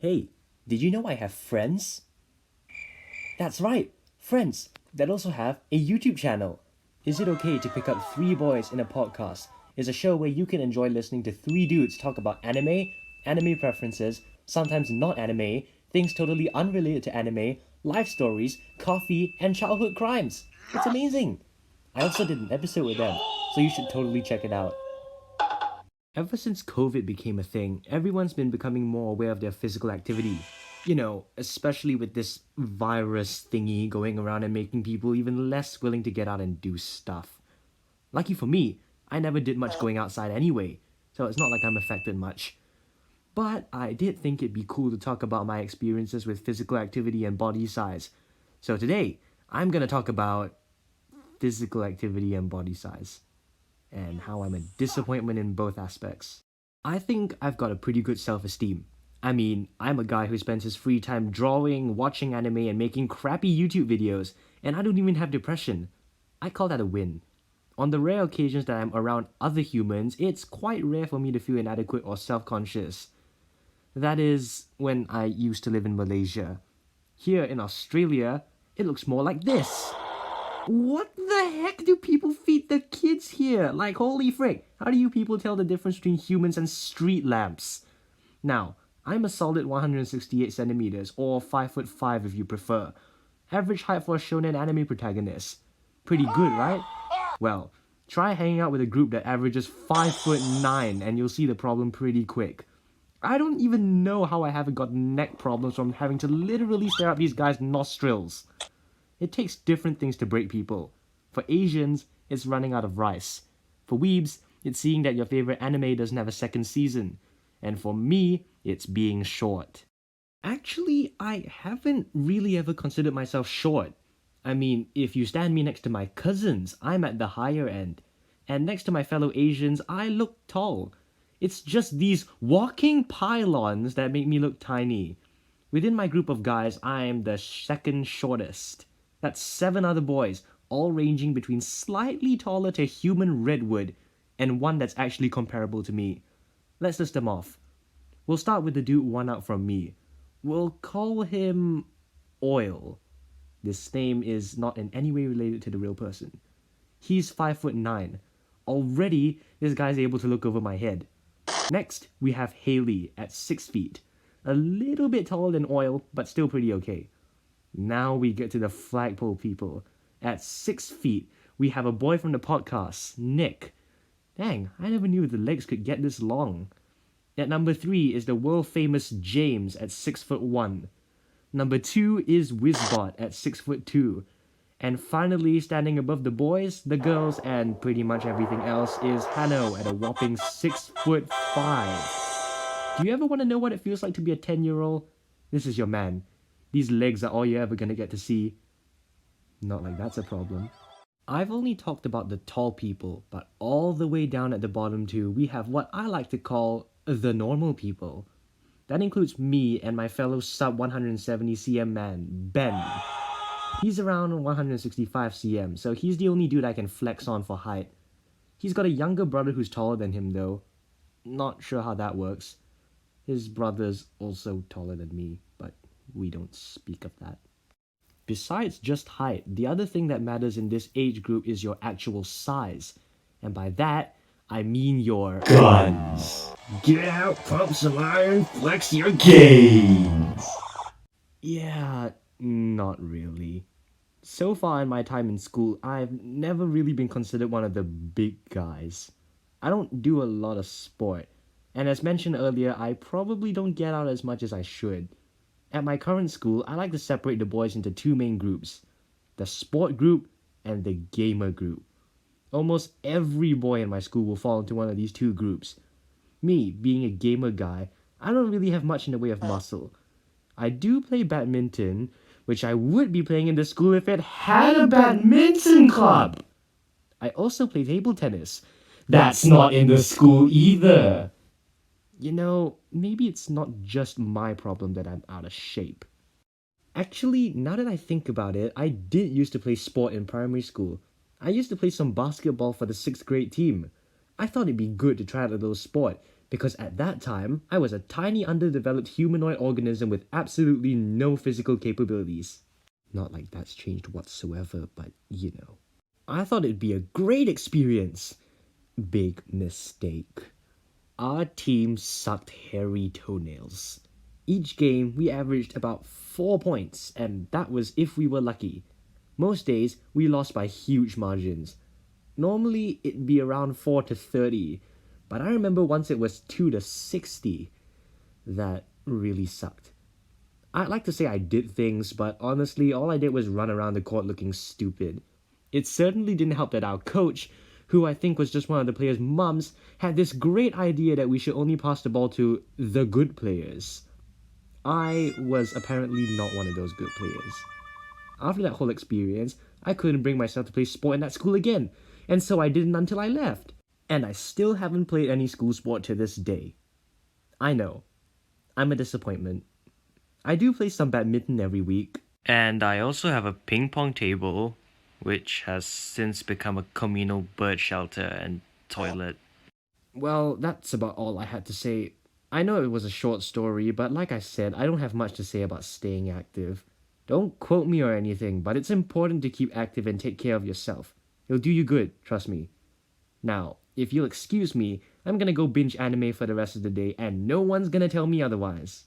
Hey, did you know I have friends? That's right, friends that also have a YouTube channel. Is It Okay to Pick Up Three Boys in a Podcast is a show where you can enjoy listening to three dudes talk about anime, anime preferences, sometimes not anime, things totally unrelated to anime, life stories, coffee, and childhood crimes. It's amazing. I also did an episode with them, so you should totally check it out. Ever since COVID became a thing, everyone's been becoming more aware of their physical activity. Especially with this virus thingy going around and making people even less willing to get out and do stuff. Lucky for me, I never did much going outside anyway, so it's not like I'm affected much. But I did think it'd be cool to talk about my experiences with physical activity and body size. So today, I'm gonna talk about physical activity and body size, and how I'm a disappointment in both aspects. I think I've got a pretty good self esteem. I mean, I'm a guy who spends his free time drawing, watching anime, and making crappy YouTube videos, and I don't even have depression. I call that a win. On the rare occasions that I'm around other humans, it's quite rare for me to feel inadequate or self conscious. That is when I used to live in Malaysia. Here in Australia, it looks more like this. What the heck do people feed the kids here? Like, holy frick, how do you people tell the difference between humans and street lamps? Now, I'm a solid 168 centimeters, or 5'5" if you prefer. Average height for a shonen anime protagonist. Pretty good, right? Well, try hanging out with a group that averages 5'9" and you'll see the problem pretty quick. I don't even know how I haven't got neck problems from having to literally stare at these guys' nostrils. It takes different things to break people. For Asians, it's running out of rice. For weebs, it's seeing that your favorite anime doesn't have a second season. And for me, it's being short. Actually, I haven't really ever considered myself short. I mean, if you stand me next to my cousins, I'm at the higher end. And next to my fellow Asians, I look tall. It's just these walking pylons that make me look tiny. Within my group of guys, I'm the second shortest. That's 7 other boys, all ranging between slightly taller to human redwood, and one that's actually comparable to me. Let's list them off. We'll start with the dude one out from me. We'll call him Oil. This name is not in any way related to the real person. He's 5'9". Already, this guy's able to look over my head. Next, we have Haley at 6 feet. A little bit taller than Oil, but still pretty okay. Now we get to the flagpole people. At 6 feet, we have a boy from the podcast, Nick. Dang, I never knew the legs could get this long. At number 3 is the world famous James at 6'1". Number 2 is Wizbot at 6'2". And finally, standing above the boys, the girls, and pretty much everything else is Hano at a whopping 6'5". Do you ever want to know what it feels like to be a 10-year-old? This is your man. These legs are all you're ever gonna get to see. Not like that's a problem. I've only talked about the tall people, but all the way down at the bottom too, we have what I like to call the normal people. That includes me and my fellow sub 170 cm man, Ben. He's around 165 cm, so he's the only dude I can flex on for height. He's got a younger brother who's taller than him though. Not sure how that works. His brother's also taller than me, but we don't speak of that. Besides just height, the other thing that matters in this age group is your actual size. And by that, I mean your guns. Get out, pump some iron, flex your gains. Yeah, not really. So far in my time in school, I've never really been considered one of the big guys. I don't do a lot of sport. And as mentioned earlier, I probably don't get out as much as I should. At my current school, I like to separate the boys into 2 main groups. The sport group and the gamer group. Almost every boy in my school will fall into one of these 2 groups. Me, being a gamer guy, I don't really have much in the way of muscle. I do play badminton, which I would be playing in the school if it had a badminton club. I also play table tennis. That's not in the school either. Maybe it's not just my problem that I'm out of shape. Actually, now that I think about it, I did used to play sport in primary school. I used to play some basketball for the 6th grade team. I thought it'd be good to try out a little sport, Because at that time, I was a tiny underdeveloped humanoid organism with absolutely no physical capabilities. Not like that's changed whatsoever, but you know. I thought it'd be a great experience. Big mistake. Our team sucked hairy toenails. Each game, we averaged about 4 points, and that was if we were lucky. Most days, we lost by huge margins. Normally, it'd be around 4 to 30, but I remember once it was 2 to 60. That really sucked. I'd like to say I did things, but honestly, all I did was run around the court looking stupid. It certainly didn't help that our coach, who I think was just one of the players' mums, had this great idea that we should only pass the ball to the good players. I was apparently not one of those good players. After that whole experience, I couldn't bring myself to play sport in that school again, and so I didn't until I left. And I still haven't played any school sport to this day. I know. I'm a disappointment. I do play some badminton every week. And I also have a ping pong table, which has since become a communal bird shelter and toilet. Well, that's about all I had to say. I know it was a short story, but like I said, I don't have much to say about staying active. Don't quote me or anything, but it's important to keep active and take care of yourself. It'll do you good, trust me. Now, if you'll excuse me, I'm gonna go binge anime for the rest of the day, and no one's gonna tell me otherwise.